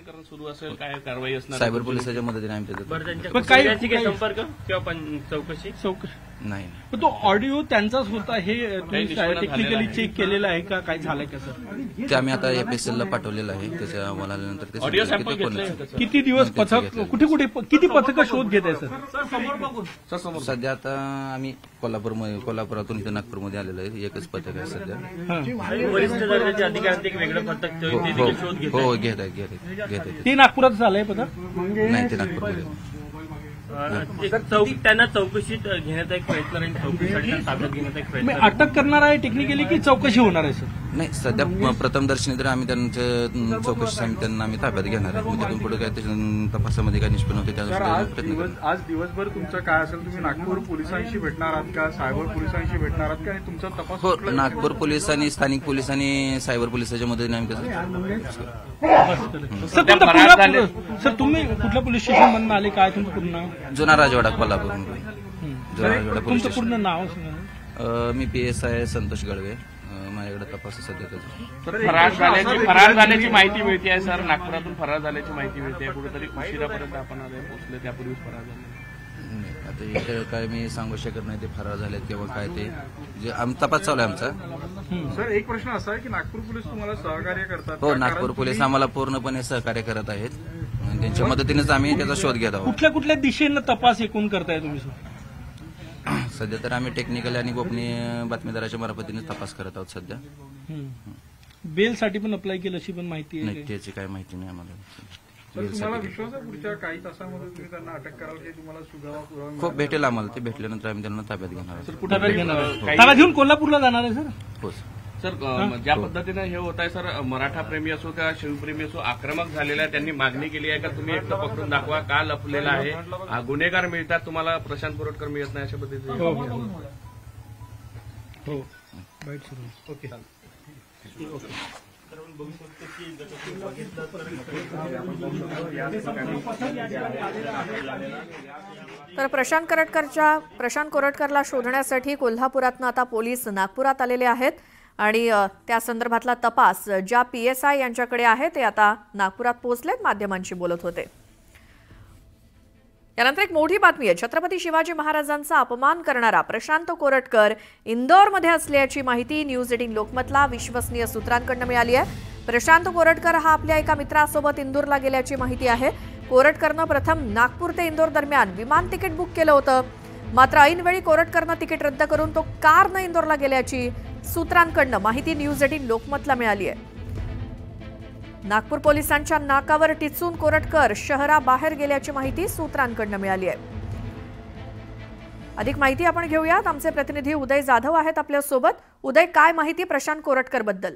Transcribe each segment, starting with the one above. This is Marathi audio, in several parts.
सुरू असेल, काय कारवाई असणार? सायबर पोलिसाच्या मदतीने आम्ही काही संपर्क किंवा चौकशी नाही. पण तो ऑडिओ त्यांचाच होता हे टेक्निकली चेक केलेला आहे का, काय झालंय का सर? ते आम्ही आता एफएसएलला पाठवलेलं आहे. त्याच्या अहवाल आल्यानंतर ऑडिओ सॅम्पल घेतले. किती दिवस पथक कुठे कुठे किती पथकं शोध घेत आहे सर? सध्या आता आम्ही कोल्हापुरातून इथे नागपूरमध्ये आलेलो आहे. एकच पथक आहे सध्या. वरिष्ठ दर्जाचे अधिकारी एक वेगळं पथक शोध घेत हो घेत आहे. ते नागपुरात झालंय पथक? नाही, ते नागपूरमध्ये. त्यांना चौकशीत घेण्यात एक प्रयत्न राहील, चौकशीसाठी ताब्यात घेण्यात एक प्रयत्न. अटक करणार आहे टेक्निकली की चौकशी होणार आहे सर? नाही, सध्या प्रथमदर्शनी तर आम्ही त्यांच्या चौकशी त्यांना आम्ही ताब्यात घेणार आहे. तिथून पुढे काय तपासामध्ये काय निष्पन्न होते त्यानुसार आज दिवसभर तुमचं काय असेल, तुम्ही नागपूर पोलिसांशी भेटणार आहात का, सायबर पोलिसांशी भेटणार आहात का, आणि तुमचा तपास? हो, नागपूर पोलीस आणि स्थानिक पोलीस आणि सायबर पोलिसाच्या मदतीने आम्ही सर तुम्ही कुठल्या पोलीस स्टेशन मधून आले, काय तुमचं पूर्ण नाव? जुना राजवाडा कोल्हापूर. तुमचं पूर्ण नाव? मी PSI संतोष गळवे. माझ्याकडे तपास सध्या फरार झाल्याची माहिती मिळते आहे सर. नागपुरातून फरार झाल्याची माहिती मिळते आहे. कुठेतरी उशिरापर्यंत आपण पोहोचले, त्यापूर्वीच फरार झाले. आता इथे काय मी सांगू शकत नाही ते फरार झालेत किंवा काय. ते जे तपास चालू आहे आमचा. सर एक प्रश्न असा आहे की नागपूर पोलीस तुम्हाला सहकार्य करतात? हो, नागपूर पोलीस आम्हाला पूर्णपणे सहकार्य करत आहेत. त्यांच्या मदतीनेच आम्ही त्याचा शोध घेत आहोत. कुठल्या कुठल्या दिशेनं तपास एकूण करताय तुम्ही? सध्या तर आम्ही टेक्निकल आणि गोपनीय बातमीदाराच्या मार्फतीने तपास करत आहोत सध्या. बेलसाठी पण अप्लाय केलं अशी पण माहिती आहे? नाही, त्याची काय माहिती नाही आम्हाला. तुम्हाला विश्वास आहे पुढच्या काही तासामध्ये तुम्ही त्यांना अटक कराल की तुम्हाला सुगावा पुरावा? खूप भेटेल आम्हाला. ते भेटल्यानंतर आम्ही त्यांना ताब्यात घेणार आहोत. कुठे घेणार? त्याला घेऊन कोल्हापूरला जाणार आहे सर? हो सर. ज्या पद्धतीने हे होत आहे सर, मराठा प्रेमी असो का शिवप्रेमी असो, आक्रमक झालेला आहे. त्यांनी मागणी केली आहे का तुम्ही एकटं पकडून दाखवा, का लपलेला आहे, गुन्हेगार मिळतात, तुम्हाला प्रशांत कोरटकर मिळत नाही, अशा पद्धतीने. ओके. तर प्रशांत कोरटकरला शोधण्यासाठी कोल्हापुरातनं आता पोलीस नागपुरात आलेले आहेत आणि त्या संदर्भातला तपास ज्या PSI यांच्याकडे आहे ते आता नागपुरात पोहोचलेत, माध्यमांशी बोलत होते. यानंतर एक मोठी बातमी आहे. छत्रपती शिवाजी महाराजांचा अपमान करणारा प्रशांत कोरटकर इंदोरमध्ये असल्याची माहिती न्यूज 18 लोकमतला विश्वसनीय सूत्रांकडून मिळाली आहे. प्रशांत कोरटकर हा आपल्या एका मित्रासोबत इंदोरला गेल्याची माहिती आहे. कोरटकरनं प्रथम नागपूर ते इंदोर दरम्यान विमान तिकीट बुक केलं होतं, मात्र ऐनवेळी कोरटकरनं तिकीट रद्द करून तो कारनं इंदोरला गेल्याची सूत्रांकडून माहिती न्यूज 18 लोकमतला मिळाली आहे. नागपूर पोलिसांच्या नाकावर टिचून कोरटकर शहराबाहेर गेल्याची माहिती सूत्रांकडून मिळाली आहे. अधिक माहिती आपण घेऊयात. आमचे प्रतिनिधी उदय जाधव आहेत आपल्या सोबत. उदय, काय माहिती प्रशांत कोरटकर बद्दल?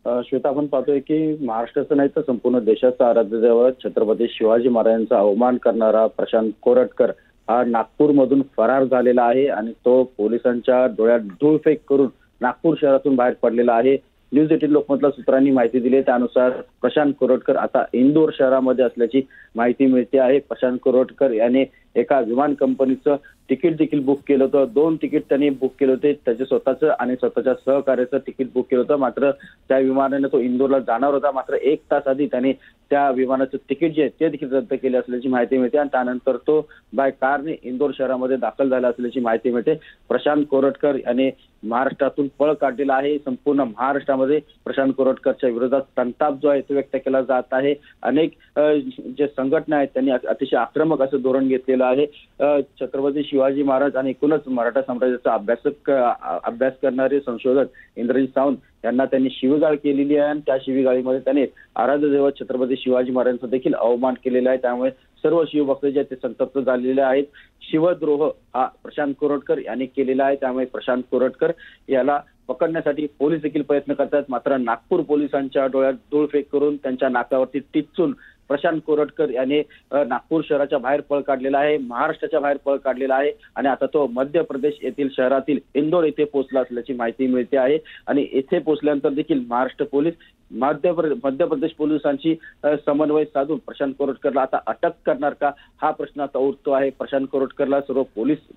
श्वेता, आपण पाहतोय की महाराष्ट्राचं नाही तर संपूर्ण देशाचा आराध्य दैवत छत्रपती शिवाजी महाराजांचा अवमान करणारा प्रशांत कोरटकर हा नागपूरमधून फरार झालेला आहे आणि तो पोलिसांच्या डोळ्यात धूळफेक करून नागपूर शहरातून बाहेर पडलेला आहे. न्यूज 18 लोकमतला सूत्रांनी माहिती दिली, त्यानुसार प्रशांत कोरटकर आता इंदोर शहरामध्ये असल्याची माहिती मिळते आहे. प्रशांत कोरटकर याने एका विमान कंपनीचं तिकीट देखील बुक केलं होतं. 2 तिकीट त्यांनी बुक केले होते, त्याचे स्वतःचं आणि स्वतःच्या सहकार्याचं तिकीट बुक केलं होतं. मात्र त्या विमानाने तो इंदोरला जाणार होता, मात्र 1 तास आधी त्याने त्या विमानाचं तिकीट जे आहे ते देखील रद्द केले असल्याची माहिती मिळते आणि त्यानंतर तो बाय कारने इंदोर शहरामध्ये दाखल झाला असल्याची माहिती मिळते. प्रशांत कोरटकर याने महाराष्ट्रातून पळ काढलेला आहे. संपूर्ण महाराष्ट्रामध्ये प्रशांत कोरटकरच्या विरोधात संताप जो आहे तो व्यक्त केला जात आहे. अनेक जे संघटना आहेत त्यांनी अतिशय आक्रमक असं धोरण घेतलेलं आहे. छत्रपती शिवाजी महाराज आणि एकूणच मराठा साम्राज्याचा अभ्यास करणारे संशोधक इंद्रजित सावंत यांना त्यांनी शिवीगाळ केलेली आहे आणि त्या शिवीगाळीमध्ये त्याने आराध्य दैवत छत्रपती शिवाजी महाराजांचा देखील अवमान केलेला आहे. त्यामुळे सर्व शिवभक्त जे ते संतप्त झालेले आहेत. शिवद्रोह हा प्रशांत कोरटकर यांनी केलेला आहे. त्यामुळे प्रशांत कोरटकर याला पकडण्यासाठी पोलीस देखील प्रयत्न करतात, मात्र नागपूर पोलिसांच्या डोळ्यात धूळफेक करून त्यांच्या नाकावरती टिचून प्रशांत कोरटकर याने नागपूर शहराच्या बाहेर पळ काढलेला आहे, महाराष्ट्राच्या बाहेर पळ काढलेला आहे आणि आता तो मध्य प्रदेश येथील शहरातील इंदोर येथे पोहोचला असल्याची माहिती मिळते आहे. आणि येथे पोहोचल्यानंतर देखील महाराष्ट्र पोलीस मध्य प्रदेश पोलिसांची समन्वय साधून प्रशांत कोरटकरला आता अटक करणार का, हा प्रश्न आता उठतो आहे. प्रशांत कोरटकरला सर्व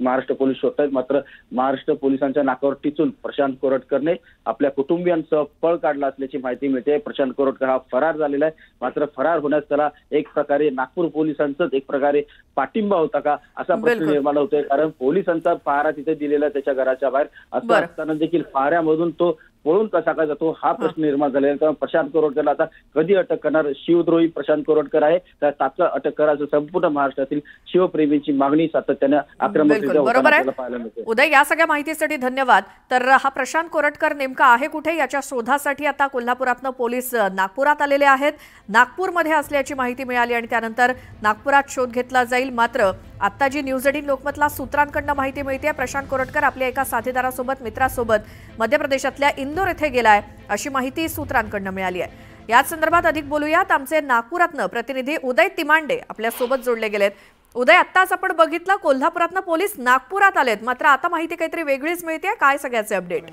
महाराष्ट्र पोलीस शोधतायत, मात्र महाराष्ट्र पोलिसांच्या नाकावर टिचून प्रशांत कोरटकरने आपल्या कुटुंबियांसह पळ काढला असल्याची माहिती मिळते. प्रशांत कोरटकर हा फरार झालेला आहे, मात्र फरार होण्यास त्याला एक प्रकारे नागपूर पोलिसांचाच एक प्रकारे पाठिंबा होता का असा प्रश्न निर्माण होतोय. कारण पोलिसांचा पहारा तिथे दिलेला त्याच्या घराच्या बाहेर, असं असताना देखील पहाऱ्यामधून तो पळून कसा काय जातो हा प्रश्न निर्माण झालेला आहे. कारण प्रशांत कोरटकरला आता कधी अटक करणार, शिवद्रोही प्रशांत कोरटकर आहे तर तात्काळ अटक करायचं संपूर्ण महाराष्ट्रातील शिवप्रेमींची मागणी सातत्याने आक्रमकरित्या होताना पाहायला मिळते. उदय, या सगळ्या माहितीसाठी धन्यवाद. तर हा प्रशांत कोरटकर नेमका आहे कुठे याच्या शोधासाठी आता कोल्हापुरातनं पोलीस नागपुरात आलेले आहेत. नागपूरमध्ये असल्याची माहिती मिळाली आणि त्यानंतर नागपुरात शोध घेतला जाईल. मात्र आता जी न्यूज 18 लोकमतला सूत्रांकडनं माहिती मिळते, प्रशांत कोरटकर आपल्या एका साथीदारासोबत मित्रासोबत मध्य प्रदेशातल्या इंदोर येथे गेलाय अशी माहिती सूत्रांकडनं मिळाली आहे. याच संदर्भात अधिक बोलूयात. आमचे नागपुरातनं प्रतिनिधी उदय तिमांडे आपल्या सोबत जोडले गेलेत. उदय, आत्ताच आपण बघितलं कोल्हापुरातनं पोलीस नागपुरात आलेत, मात्र आता माहिती काहीतरी वेगळीच मिळते. काय सगळ्याचे अपडेट?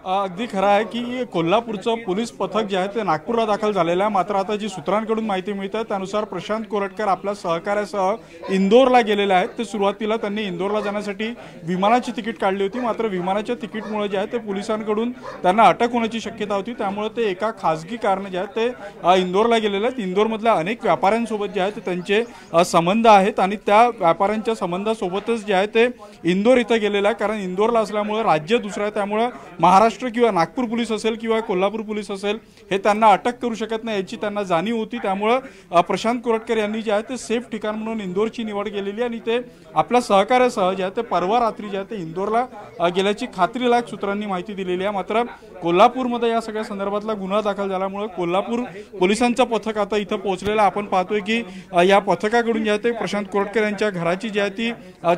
अगदी खरं आहे की कोल्हापूरचं पोलीस पथक जे आहे ते नागपूरला दाखल झालेलं आहे. मात्र आता जी सूत्रांकडून माहिती मिळते त्यानुसार प्रशांत कोरटकर आपल्या सहकार्यासह इंदोरला गेलेले आहेत. ते सुरुवातीला त्यांनी इंदोरला जाण्यासाठी विमानाची तिकीट काढली होती, मात्र विमानाच्या तिकीटमुळे जे आहे ते पोलिसांकडून त्यांना अटक होण्याची शक्यता होती. त्यामुळे ते एका खासगी कारने जे आहेत ते इंदोरला गेलेले आहेत. इंदोरमधल्या अनेक व्यापाऱ्यांसोबत जे आहे ते त्यांचे संबंध आहेत आणि त्या व्यापाऱ्यांच्या संबंधासोबतच जे आहे ते इंदोर इथं गेलेलं आहे. कारण इंदोरला असल्यामुळे राज्य दुसरं आहे, त्यामुळे महाराष्ट्र किंवा नागपूर पोलीस असेल किंवा कोल्हापूर पोलीस असेल हे त्यांना अटक करू शकत नाही याची त्यांना जाणीव होती. त्यामुळे प्रशांत कोरटकर यांनी जे आहे ते सेफ ठिकाण म्हणून इंदोरची निवड केलेली आणि ते आपल्या सहकार्यासह जे आहे ते परवा रात्री जे आहे ते इंदोरला गेल्याची खात्रीलायक सूत्रांनी माहिती दिलेली आहे. मात्र कोल्हापूरमध्ये या सगळ्या संदर्भातला गुन्हा दाखल झाल्यामुळे कोल्हापूर पोलिसांचं पथक आता इथं पोहोचलेलं आपण पाहतोय की या पथकाकडून जे आहे ते प्रशांत कोरटकर यांच्या घराची जी आहे ती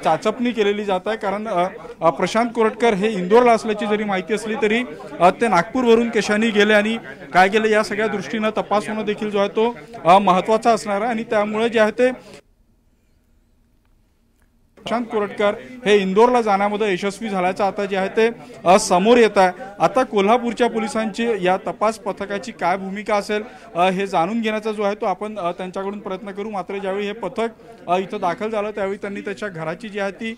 चाचपणी केलेली जात आहे. कारण प्रशांत कोरटकर हे इंदोरला असल्याची जरी माहिती असली तरी ते नागपूरवरून कशाने गेले आणि काय गेले या सगळ्या दृष्टीनं तपास होणं देखील जो आहे तो महत्त्वाचा असणार आहे. आणि त्यामुळे जे आहे ते प्रशांत कोरटकर हे इंदोरला जाण्यामध्ये यशस्वी झाल्याचं आता जे आहे ते समोर येत आहे. आता कोल्हापूरच्या पोलिसांची या तपास पथकाची काय भूमिका असेल हे जाणून घेण्याचा जो आहे तो आपण त्यांच्याकडून प्रयत्न करू. मात्र ज्यावेळी हे पथक इथं दाखल झालं त्यावेळी त्यांनी त्याच्या घराची जी आहे ती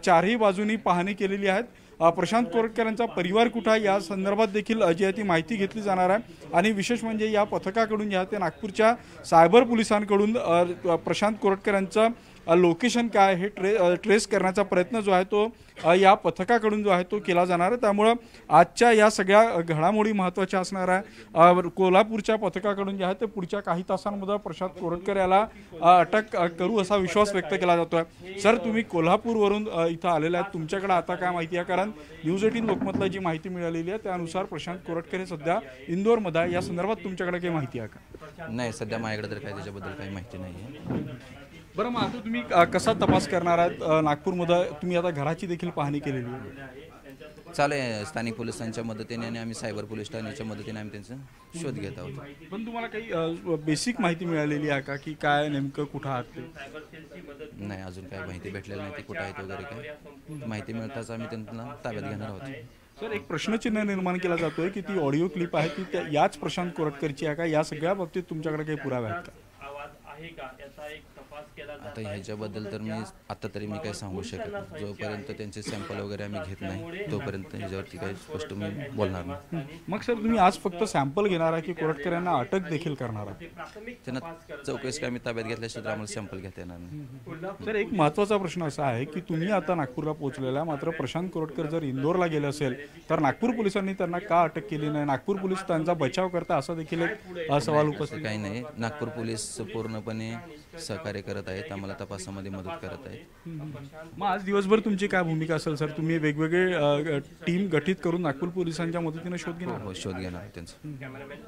चारही बाजूनी पाहणी केलेली आहे. प्रशांत कोरटकर यांचा परिवार कुठे आहे या संदर्भात देखील जी आहे ती माहिती घेतली जाणार आहे. आणि विशेष म्हणजे या पथकाकडून जे आहे ते नागपूरच्या सायबर पोलिसांकडून प्रशांत कोरटकर यांचं लोकेशन काय हे ट्रेस करण्याचा प्रयत्न जो आहे तो या पथकाकडून जो आहे तो केला जाणार आहे. त्यामुळं आजच्या या सगळ्या घडामोडी महत्त्वाच्या असणार आहे. कोल्हापूरच्या पथकाकडून जे आहे ते पुढच्या काही तासांमध्ये प्रशांत कोरटकर याला अटक करू असा विश्वास व्यक्त केला जातोय. सर, तुम्ही कोल्हापूरवरून इथं आलेला आहात, तुमच्याकडे आता काय माहिती आहे? कारण न्यूज 18 लोकमतला जी माहिती मिळालेली आहे त्यानुसार प्रशांत कोरटकर हे सध्या इंदोरमध्ये आहे. या संदर्भात तुमच्याकडे काही माहिती आहे का? नाही, सध्या माझ्याकडे तर काही त्याच्याबद्दल काही माहिती नाही आहे. बरं, मग आता तुम्ही कसा तपास करणार आहात? नागपूरमध्ये तुम्ही आता घराची देखील पाहणी केलेली आहे. चालू आहे स्थानिक पोलिसांच्या मदतीने आणि आम्ही सायबर पोलीस ठाण्याच्या मदतीने आम्ही त्यांचा शोध घेत आहोत. पण तुम्हाला काही बेसिक माहिती मिळालेली आहे का की काय नेमकं कुठं आहात ते? नाही, अजून काही माहिती भेटलेली नाही, ते कुठं आहेत वगैरे काय माहिती मिळताच आम्ही त्यांना ताब्यात घेणार आहोत. सर, एक प्रश्नचिन्ह निर्माण केला जातोय की ती ऑडिओ क्लिप आहे ती याच प्रशांत कोरटकरची आहे का? या सगळ्या बाबतीत तुमच्याकडे काही पुरावे आहेत का? आता ह्याच्याबद्दल तर मी आता तरी मी काही सांगू शकत नाही. जोपर्यंत त्यांचे सॅम्पल वगैरे आम्ही घेत नाही तोपर्यंत ह्याच्यावरती काही स्पष्ट मी बोलणार नाही. मग सर, तुम्ही आज फक्त सॅम्पल घेणार आहे की कोरटकर यांना अटक देखील करणार आहे? त्यांना चौकशी काय मी ताब्यात घेतल्याशिवाय आम्हाला सॅम्पल घेता येणार नाही. सर, एक महत्त्वाचा प्रश्न असा आहे की तुम्ही आता नागपूरला पोहोचलेला आहे, मात्र प्रशांत कोरटकर जर इंदोरला गेले असेल तर नागपूर पोलिसांनी त्यांना का अटक केली नाही? नागपूर पोलीस त्यांचा बचाव करता असा देखील एक सवाल उपस्थित काही नाही. नागपूर पोलीस पूर्णपणे सहकार्य करत आहेत, आम्हाला तपासामध्ये मदत करत आहेत. मग आज दिवसभर तुमची काय भूमिका असेल सर? तुम्ही वेगवेगळे टीम गठीत करून नागपूर पोलिसांच्या मदतीने शोध घेणार? हो, शोध घेणार त्यांचा.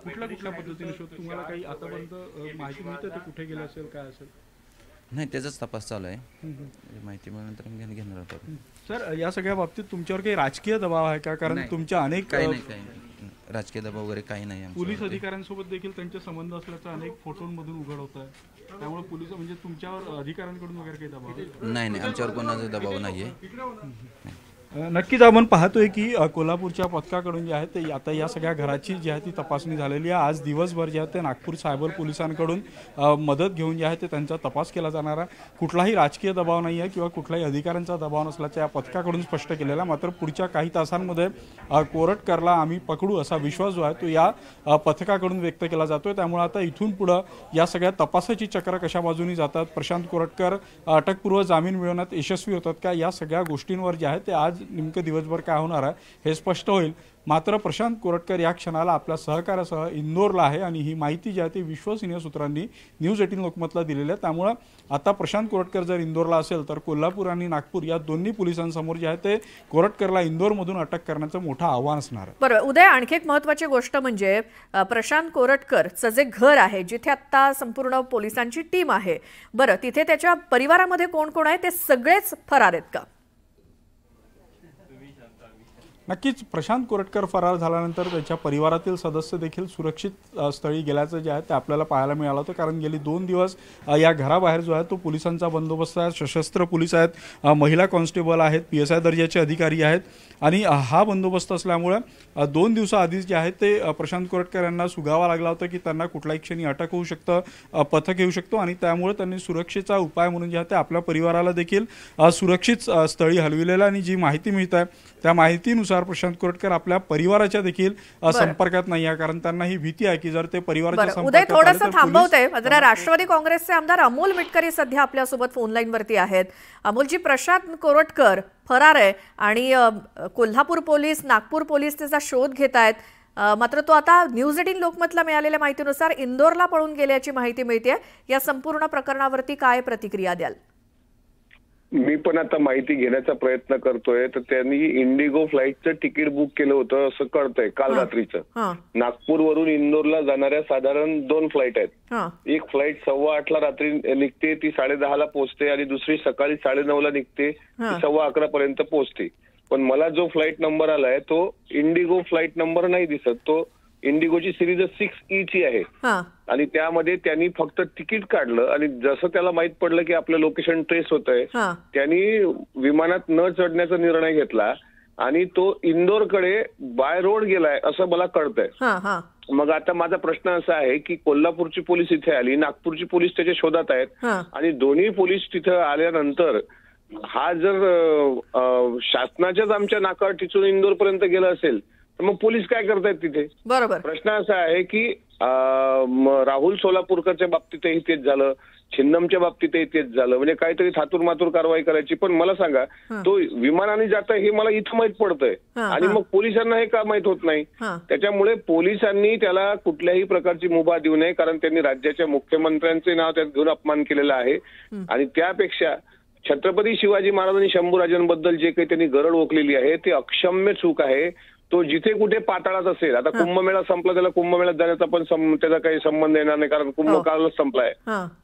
कुठल्या पद्धतीने शोध? तुम्हाला काही आतापर्यंत माहिती मिळते ते कुठे गेले असेल, काय असेल? नाही, त्याचाच तपास चालू आहे. माहिती मिळाल्यानंतर मी घेणार आहोत. सर, या सगळ्या बाबतीत तुमच्यावर काही राजकीय दबाव आहे का? कारण तुमच्या अनेक काही राजकीय दबाव वगैरे काही नाही. पोलीस अधिकाऱ्यांसोबत देखील त्यांचे संबंध असल्याचं अनेक फोटोंमधून उघड होत आहे. त्यामुळे पोलीस म्हणजे तुमच्यावर अधिकाऱ्यांकडून वगैरे काही दबाव नाही, आमच्यावर कोणाचा दबाव नाहीये. नक्कीच आपण पाहतोय की कोल्हापूरच्या पथकाकडून जे आहे ते आता या सगळ्या घराची जी आहे ती तपासणी झालेली आहे। आज दिवसभर जे आहे ते नागपूर सायबर पोलिसांकडून मदत घेऊन जे आहे ते त्यांचा तपास केला जाणार आहे। कुठलाही राजकीय दबाव नाही आहे किंवा कुठल्याही अधिकाऱ्यांचा दबाव नसल्याचं या पथकाकडून स्पष्ट केलेलं आहे। मात्र पुढच्या काही तासांमध्ये कोरटकरला आम्ही पकडू असा विश्वास जो आहे तो या पथकाकडून व्यक्त केला जातोय। त्यामुळे आता इथून पुढे या सगळ्या तपासाची चक्र कशा बाजूनी जातात, प्रशांत कोरटकर अटकपूर्व जामीन मिळवण्यात यशस्वी होतात का, या सगळ्या गोष्टींवर जे आहे ते आज नेमकं दिवसभर काय होणार आहे हे स्पष्ट होईल। मात्र प्रशांत कोरटकर या क्षणाला आपल्या सहकार्यासह इंदोरला आहे आणि ही माहिती जी आहे ती विश्वसनीय सूत्रांनी न्यूज 18 लोकमतला दिलेली आहे। त्यामुळे आता प्रशांत कोरटकर जर इंदोरला असेल तर कोल्हापूर आणि नागपूर या दोन्ही पोलिसांसमोर जे आहे ते कोरटकरला इंदोरमधून अटक करण्याचं मोठं आव्हान असणार आहे। बरोबर उदय, आणखी एक महत्त्वाची गोष्ट म्हणजे प्रशांत कोरटकरचं जे घर आहे जिथे आता संपूर्ण पोलिसांची टीम आहे, बरं तिथे त्याच्या परिवारामध्ये कोण कोण आहे, ते सगळेच फरार आहेत का? नक्कीच प्रशांत कोरटकर फरार झाल्यानंतर त्याच्या परिवारातील सदस्य देखील सुरक्षित स्थळी गेल्याचं जे आहे ते आपल्याला पाहायला मिळालं होतं। कारण गेली 2 दिवस या घराबाहेर जो आहे तो पोलिसांचा बंदोबस्त आहे, सशस्त्र पोलीस आहेत, महिला कॉन्स्टेबल आहेत, PSI दर्जाचे अधिकारी आहेत आणि हा बंदोबस्त असल्यामुळे 2 दिवसाआधीच जे आहे ते प्रशांत कोरटकर यांना सुगावा लागला होता की त्यांना कुठल्याही क्षणी अटक होऊ शकतं, पथक येऊ शकतो आणि त्यामुळे त्यांनी सुरक्षेचा उपाय म्हणून जे आहे ते आपल्या परिवाराला देखील सुरक्षित स्थळी हलविलेलं आणि जी माहिती मिळत आहे त्या माहितीनुसार प्रशांत कोरटकर आपल्या परिवाराच्या देखील संपर्कात नाही आहे। कारण त्यांना ही भीती आहे की जर ते परिवाराच्या संपर्कात उदय थोडंसं थांबवते, जरा राष्ट्रवादी काँग्रेसचे आमदार अमोल मिटकरी सध्या आपल्यासोबत फोन लाईन वरती आहेत। अमोलजी, प्रशांत कोरटकर फरार आहे आणि कोल्हापूर पोलीस, नागपूर पोलीस त्याचा शोध घेत आहेत, मात्र तो आता न्यूज 18 लोकमतला मिळालेल्या माहितीनुसार इंदोरला पळून गेल्याची माहिती मिळते। या संपूर्ण प्रकरणावरती काय प्रतिक्रिया द्याल? मी पण आता माहिती घेण्याचा प्रयत्न करतोय। तर त्यांनी इंडिगो फ्लाईटचं तिकीट बुक केलं होतं असं कळतंय काल रात्रीचं। नागपूरवरून इंदोरला जाणाऱ्या साधारण 2 फ्लाईट आहेत। एक फ्लाईट 8:15 रात्री निघते, ती 10:30 पोहोचते आणि दुसरी सकाळी 9:30 निघते, ती 11:15 पर्यंत पोहोचते। पण मला जो फ्लाईट नंबर आलाय तो इंडिगो फ्लाईट नंबर नाही दिसत, तो इंडिगोची सिरीज 6E ची आहे आणि त्यामध्ये त्यांनी फक्त तिकीट काढलं आणि जसं त्याला माहित पडलं की आपलं लोकेशन ट्रेस होत आहे, त्यांनी विमानात न चढण्याचा निर्णय घेतला आणि तो इंदोरकडे बाय रोड गेलाय असं मला कळतंय। मग आता माझा प्रश्न असा आहे की कोल्हापूरची पोलीस इथे आली, नागपूरची पोलीस त्याच्या शोधात आहेत आणि दोन्ही पोलीस तिथे आल्यानंतर हा जर शासनाच्याच आमच्या नाकाटिचून इंदोरपर्यंत गेला असेल तर मग पोलीस काय करतायत तिथे? बरोबर प्रश्न असा आहे की राहुल सोलापूरकरच्या बाबतीतही तेच झालं, छिन्नमच्या बाबतीतही तेच झालं, म्हणजे काहीतरी थातूर मातूर कारवाई करायची। पण मला सांगा, तो विमानाने जात आहे हे मला इथं माहित पडतंय आणि मग पोलिसांना हे का माहित होत नाही? त्याच्यामुळे पोलिसांनी त्याला कुठल्याही प्रकारची मुभा देऊ नये, कारण त्यांनी राज्याच्या मुख्यमंत्र्यांचे नाव त्यात घेऊन अपमान केलेला आहे आणि त्यापेक्षा छत्रपती शिवाजी महाराज आणि शंभूराजांबद्दल जे काही त्यांनी गरड ओकलेली आहे ते अक्षम्य चूक आहे। तो जिथे कुठे पाताळात असेल, आता कुंभमेळा संपला, त्याला कुंभमेळ्यात जाण्याचा पण त्याचा काही संबंध येणार नाही कारण कुंभ कालच संपलाय।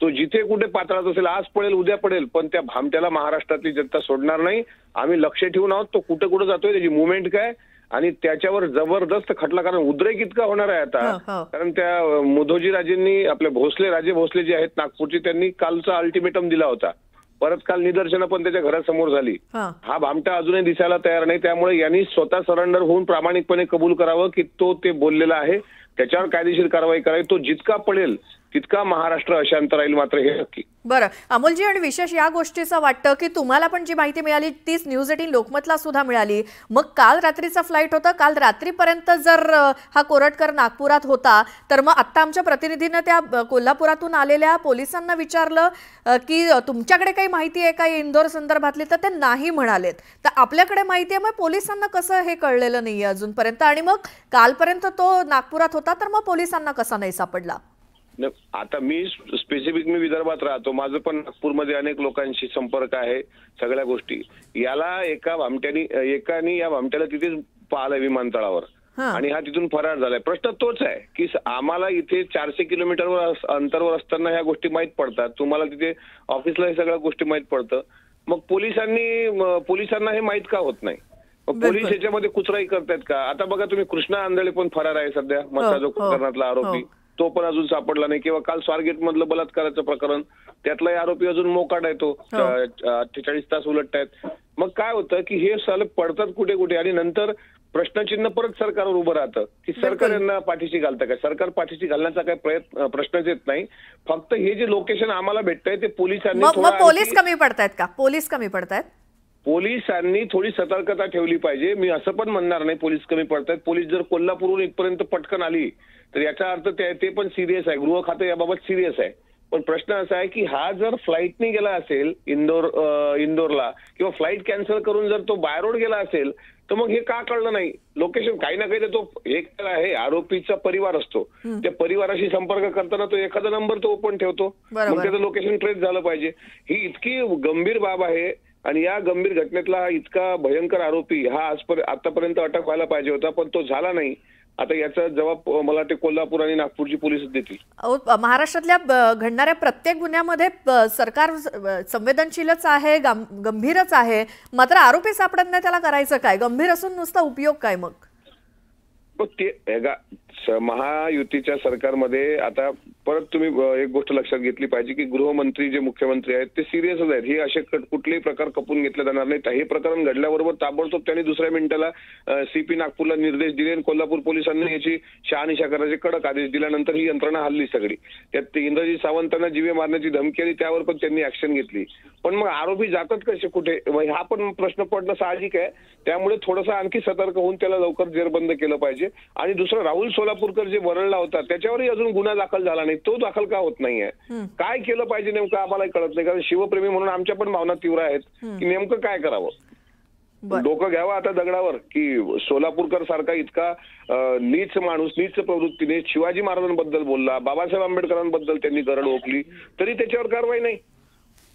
तो जिथे कुठे पाताळात असेल, आज पडेल उद्या पडेल, पण त्या भामट्याला महाराष्ट्रातली जनता सोडणार नाही। आम्ही लक्ष ठेवून आहोत तो कुठे कुठे जातोय, त्याची मुवमेंट काय आणि त्याच्यावर जबरदस्त खटला, कारण उद्रेक इतका होणार आहे आता। कारण त्या मुधोजी राजेंनी आपले राजे भोसले जे आहेत नागपूरचे, त्यांनी कालचा अल्टिमेटम दिला होता, परत काल निदर्शनं पण त्याच्या घरासमोर झाली। हा भामटा अजूनही दिसायला तयार नाही, त्यामुळे यांनी स्वतः सरेंडर होऊन प्रामाणिकपणे कबूल करावं की तो ते बोललेला आहे, त्याच्यावर कायदेशीर कारवाई करावी। तो जितका पडेल तितका महाराष्ट्र अशांत राहील, मात्र हे नक्की। बरं अमोलजी, आणि विशेष या गोष्टीचं वाटतं की तुम्हाला पण जी माहिती मिळाली तीच न्यूज 18 लोकमतला सुद्धा मिळाली, मग काल रात्रीचा फ्लाईट होता, काल रात्रीपर्यंत जर हा कोरटकर नागपुरात होता तर मग आता आमच्या प्रतिनिधीनं त्या कोल्हापुरातून आलेल्या पोलिसांना विचारलं की तुमच्याकडे काही माहिती आहे का इंदोर संदर्भातली, तर ते नाही म्हणालेत। तर आपल्याकडे माहिती आहे, मग पोलिसांना कसं हे कळलेलं नाहीये अजूनपर्यंत, आणि मग कालपर्यंत तो नागपुरात होता तर मग पोलिसांना कसा नाही सापडला? आता मी विदर्भात राहतो, माझं पण नागपूरमध्ये अनेक लोकांशी संपर्क आहे, सगळ्या गोष्टी। याला एकाने या भामट्याला तिथेच पाहिलं विमानतळावर आणि हा तिथून फरार झालाय। प्रश्न तोच आहे की आम्हाला इथे 400 किलोमीटरवर अंतरावर असताना ह्या गोष्टी माहित पडतात, तुम्हाला तिथे ऑफिसला हे सगळ्या गोष्टी माहित पडतं, मग पोलिसांना हे माहित का होत नाही? पोलीस याच्यामध्ये कुचराई करतायत का? आता बघा तुम्ही, कृष्णा आंधळे पण फरार आहे सध्या, मस्साजोग प्रकरणातला आरोपी, तो पण अजून सापडला नाही. किंवा काल स्वारगेट मधलं बलात्काराचं प्रकरण, त्यातलाही आरोपी अजून मोकाट आहे, तो 48 तास उलटतायत. मग काय होतं की हे साले पडतात कुठे कुठे आणि नंतर प्रश्नचिन्ह परत सरकारवर उभं राहतं की सरकार यांना पाठीशी घालतं काय. सरकार पाठीशी घालण्याचा काही प्रश्नच येत नाही. फक्त हे जे लोकेशन आम्हाला भेटतंय ते पोलिसांनी पोलीस कमी पडतायत का? पोलीस कमी पडतायत? पोलिसांनी थोडी सतर्कता ठेवली पाहिजे. मी असं पण म्हणणार नाही पोलीस कमी पडतायत. पोलीस जर कोल्हापूरहून इथपर्यंत पटकन आली तर याचा अर्थ ते पण सिरियस आहे. गृह खातं याबाबत सिरियस आहे. पण प्रश्न असा आहे की हा जर फ्लाईटनी गेला असेल इंदोरला किंवा फ्लाईट कॅन्सल करून जर तो बाय रोड गेला असेल तर मग हे का कळलं नाही? लोकेशन काही ना काही तो एक तर आहे, आरोपीचा परिवार असतो, त्या परिवाराशी संपर्क करताना तो एखादा नंबर तो ओपन ठेवतो, मग त्याचं लोकेशन ट्रेस झालं पाहिजे. ही इतकी गंभीर बाब आहे आणि या गंभीर घटनेतला हा इतका भयंकर आरोपी हा आतापर्यंत अटक व्हायला पाहिजे होता, पण तो झाला नाही. आता याचा जबाब मला वाटते कोल्हापूर आणि नागपूरची पोलीस देतील. महाराष्ट्रातल्या घडणाऱ्या प्रत्येक गुन्ह्यामध्ये सरकार संवेदनशीलच आहे, गंभीरच आहे, मात्र आरोपी सापडत नाही, त्याला करायचं काय? गंभीर असून नुसता उपयोग काय मग? महायुतीच्या सरकारमध्ये आता परत तुम्ही एक गोष्ट लक्षात घेतली पाहिजे की गृहमंत्री जे मुख्यमंत्री आहेत ते सिरियसच आहेत. हे असे कुठलेही प्रकार खपून घेतले जाणार नाहीत. हे प्रकरण घडल्याबरोबर ताबडतोब त्यांनी दुसऱ्या मिनिटाला CP नागपूरला निर्देश दिले आणि कोल्हापूर पोलिसांनी याची शहानिशा करायचे कडक आदेश दिल्यानंतर ही यंत्रणा हल्ली सगळी. त्यात इंद्रजीत सावंतांना जीवे मारण्याची धमकी आली त्यावर पण त्यांनी ऍक्शन घेतली. पण मग आरोपी जातात कसे कुठे हा पण प्रश्न पडणं साहजिक आहे. त्यामुळे थोडंसं आणखी सतर्क होऊन त्याला लवकर जेरबंद केलं पाहिजे. आणि दुसरं राहुल सोलापूरकर जे वरळला होता त्याच्यावरही अजून गुन्हा दाखल झाला नाही. तो दाखल का होत नाहीये? काय केलं पाहिजे नेमकं आम्हाला कळत नाही. कारण शिवप्रेमी म्हणून आमच्या पण भावना तीव्र आहेत की नेमकं काय करावं. डोकं घ्यावं आता दगडावर की सोलापूरकर सारखा इतका नीच माणूस नीच प्रवृत्तीने शिवाजी महाराजांबद्दल बोलला, बाबासाहेब आंबेडकरांबद्दल त्यांनी गरड ओकली तरी त्याच्यावर कारवाई नाही.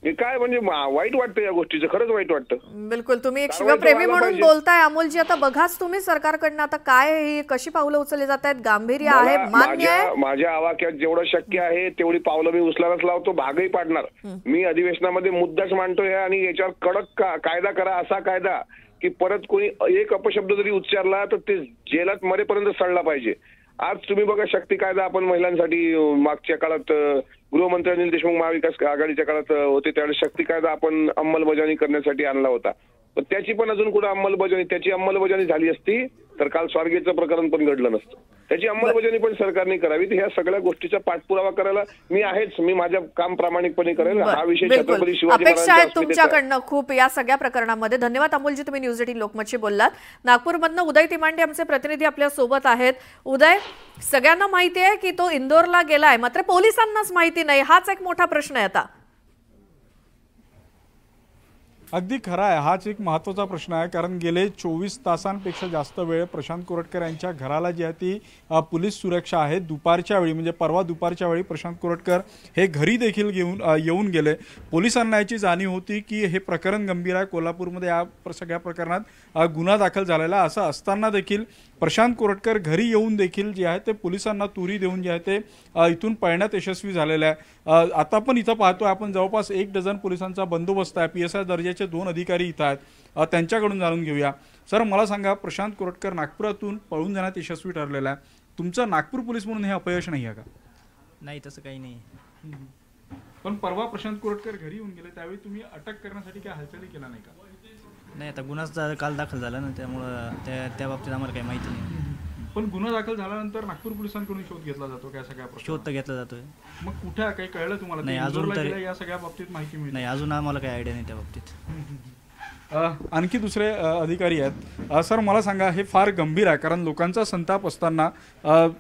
हे काय म्हणजे वाईट वाटतं या गोष्टीचं, खरंच वाईट वाटतं. बिलकुल. तुम्ही एक शिवप्रेमी म्हणून बोलताय अमोलजी, आता बघाच तुम्ही सरकारकडनं आता काय कशी पावलं उचलली जात आहेत? गांभीर्य आहे, मान्य आहे? माझ्या आवाक्यात जेवढं शक्य आहे तेवढी पावलं मी उचलायलाच लावतो, भागही पाडणार. मी अधिवेशनामध्ये मुद्दाच मांडतोय आणि याच्यावर कडक कायदा करा, असा कायदा की परत कोणी एक अपशब्द जरी उच्चारला तर ते जेलात मरेपर्यंत सडला पाहिजे. आज तुम्ही बघा शक्ती कायदा आपण महिलांसाठी मागच्या काळात गृहमंत्री अनिल देशमुख महाविकास आघाडीच्या काळात होते त्यावेळेस शक्ती कायदा आपण अंमलबजावणी करण्यासाठी आणला होता. पण त्याची पण अजून कुठं अंमलबजावणी, त्याची अंमलबजावणी झाली असती तर काल स्वारगेटचं प्रकरण पण घडलं नसतं. त्याची अंमलबजावणी पण सरकारने करावी. ह्या सगळ्या गोष्टीचा पाठपुरावा करायला मी आहेच, मी माझं काम प्रामाणिकपणे करेल. हा विषय छत्रपती शिवाजी अपेक्षा आहे तुमच्याकडनं खूप या सगळ्या प्रकरणामध्ये. धन्यवाद अमोलजी, तुम्ही न्यूज 18 लोकमतशी बोललात. नागपूरमधनं उदय तिमांडे आमचे प्रतिनिधी आपल्या सोबत आहेत. उदय, सगळ्यांना माहिती आहे की तो इंदोरला गेलाय, मात्र पोलिसांनाच माहिती नाही, हाच एक मोठा प्रश्न आहे आता. अगदी खरा आहे, हाच एक महत्त्वाचा प्रश्न आहे. कारण गेले 24 तासांपेक्षा जास्त वेळ प्रशांत कोरटकर यांच्या घराला जी आहे ती पोलीस सुरक्षा आहे. दुपारच्या वेळी म्हणजे परवा दुपारच्या वेळी प्रशांत कोरटकर हे घरी देखील येऊन गेले. पोलिसांना याची जाणीव होती की हे प्रकरण गंभीर आहे, कोल्हापूरमध्ये या सगळ्या प्रकरणात गुन्हा दाखल झालेला. असं असताना देखील प्रशांत कोरटकर घरी येऊन देखील जे आहे ते पोलिसांना तुरी देऊन जे आहे ते इथून पळण्यात यशस्वी झालेलं आहे. आता पण इथं पाहतोय आपण जवळपास 1 डझन पोलिसांचा बंदोबस्त आहे. PSI दर्जाचे 2 अधिकारी इथं आहेत, त्यांच्याकडून जाणून घेऊया. सर, मला सांगा, प्रशांत कोरटकर नागपुरातून पळून जाण्यात यशस्वी ठरलेला आहे. तुमचं नागपूर पोलीस म्हणून हे अपयश नाही आहे का? नाही, तसं काही नाही. पण परवा प्रशांत कोरटकर घरी येऊन गेले त्यावेळी तुम्ही अटक करण्यासाठी काय हालचाली केला नाही का? नाही, आता गुन्हा काल दाखल झाला ना, त्यामुळं त्या बाबतीत आम्हाला काही माहिती नाही. पण गुन्हा दाखल झाल्यानंतर नागपूर पोलिसांकडून शोध घेतला जातो काय सगळ्या? शोध तर घेतला जातोय. मग कुठे काही कळलं तुम्हाला? नाही, अजून तरी या सगळ्या बाबतीत माहिती मिळते नाही, अजून आम्हाला काही आयडिया नाही त्या बाबतीत. आणखी दुसरे अधिकारी आहेत. सर, मला सांगा, हे फार गंभीर आहे कारण लोकांचा संताप असताना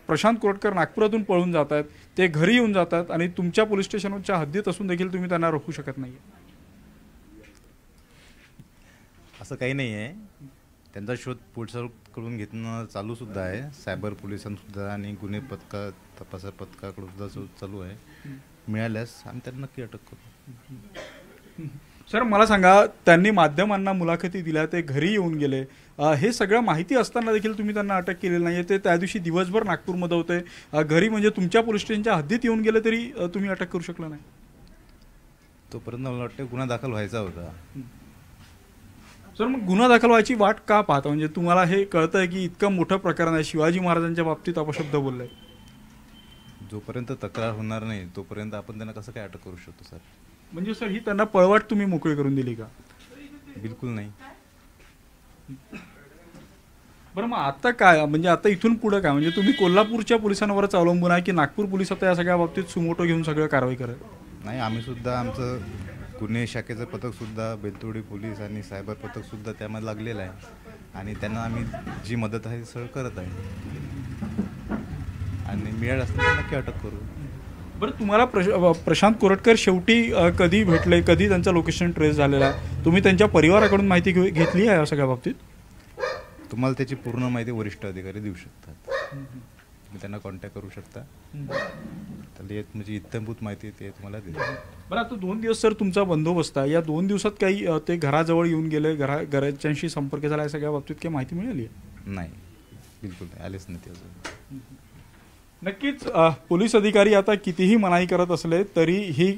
प्रशांत कोरटकर नागपुरातून पळून जात आहेत, ते घरी येऊन जातात आणि तुमच्या पोलीस स्टेशनच्या हद्दीत असून देखील तुम्ही त्यांना रोखू शकत नाही. असं काही नाही आहे. त्यांचा शोध पोलिसांकडून घेणं चालू सुद्धा आहे, सायबर पोलिसांसुद्धा आणि गुन्हे तपास पथकाकडून सुद्धा शोध चालू आहे. मिळाल्यास आम्ही त्यांना नक्की अटक करू. सर, मला सांगा, त्यांनी माध्यमांना मुलाखती दिल्या, ते घरी येऊन गेले, हे सगळं माहिती असताना देखील तुम्ही त्यांना अटक केलेली नाही. ते त्या दिवशी दिवसभर नागपूरमध्ये होते, घरी म्हणजे तुमच्या पोलीस स्टेशनच्या हद्दीत येऊन गेले तरी तुम्ही अटक करू शकला नाही. तोपर्यंत मला वाटतं गुन्हा दाखल व्हायचा होता. सर, मग गुन्हा दाखल व्हायची वाट का पाहता? म्हणजे तुम्हाला हे कळतंय की इतकं मोठं प्रकरण आहे, शिवाजी महाराजांच्या बाबतीत अपशब्द बोललाय. जोपर्यंत तक्रार होणार नाही तोपर्यंत आपण त्यांना कसं काय अटक करू शकतो सर? म्हणजे सर ही त्यांना पळवाट तुम्ही मोकळी करून दिली का? बिलकुल नाही. बरं मग आता काय, म्हणजे आता इथून पुढे काय, म्हणजे तुम्ही कोल्हापूरच्या पोलिसांवरच अवलंबून आहे की नागपूर पोलीस आता या सगळ्या बाबतीत सुमोटो घेऊन सगळं कारवाई करेल? नाही, आम्ही सुद्धा आमचं गुन्हे शाखेचं पथक सुद्धा, बेलतोडी पोलीस आणि सायबर पथक सुद्धा त्यामध्ये लागलेलं आहे आणि त्यांना आम्ही जी मदत आहे ती सगळं करत आहे आणि मिळालं असतं तर नक्की अटक करू. बरं, तुम्हाला प्रशांत कोरटकर शेवटी कधी भेटले, कधी त्यांचं लोकेशन ट्रेस झालेलं आहे? तुम्ही त्यांच्या परिवाराकडून माहिती घेतली आहे या सगळ्या बाबतीत? तुम्हाला त्याची पूर्ण माहिती वरिष्ठ अधिकारी देऊ शकतात. तुम्ही त्यांना कॉन्टॅक्ट करू शकता. त्याला म्हणजे इत्थंभूत माहिती ते तुम्हाला देतील. बरं, आता 2 दिवस सर तुमचा बंदोबस्त आहे. या 2 दिवसात काही ते घराजवळ येऊन गेले, घराच्यांशी संपर्क झाला, या सगळ्या बाबतीत काही माहिती मिळाली आहे? नाही, बिलकुल नाही, आलेच नाही ते अजून. नक्कीच पोलीस अधिकारी आता कितीही मनाई करत असले तरी ही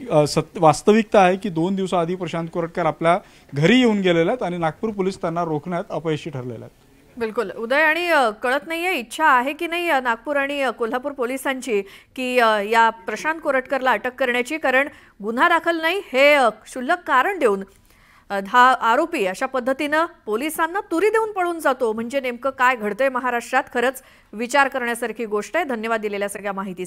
वास्तविकता आहे की 2 दिवसाआधी प्रशांत कोरटकर आपल्या घरी येऊन गेलेले आहेत आणि नागपूर पोलीस त्यांना रोखण्यात अपयशी ठरलेले आहेत. बिलकुल उदय, आणि कळत नाहीये इच्छा आहे की नाही नागपूर आणि कोल्हापूर पोलिसांची की या प्रशांत कोरटकरला अटक करण्याची, कारण गुन्हा दाखल नाही हे क्षुल्लक कारण देऊन हा आरोपी अशा पद्धतीनं पोलिसांना तुरी देऊन पळून जातो. म्हणजे नेमकं काय घडतंय महाराष्ट्रात, खरंच विचार करण्यासारखी गोष्ट आहे. धन्यवाद दिलेल्या सगळ्या माहिती.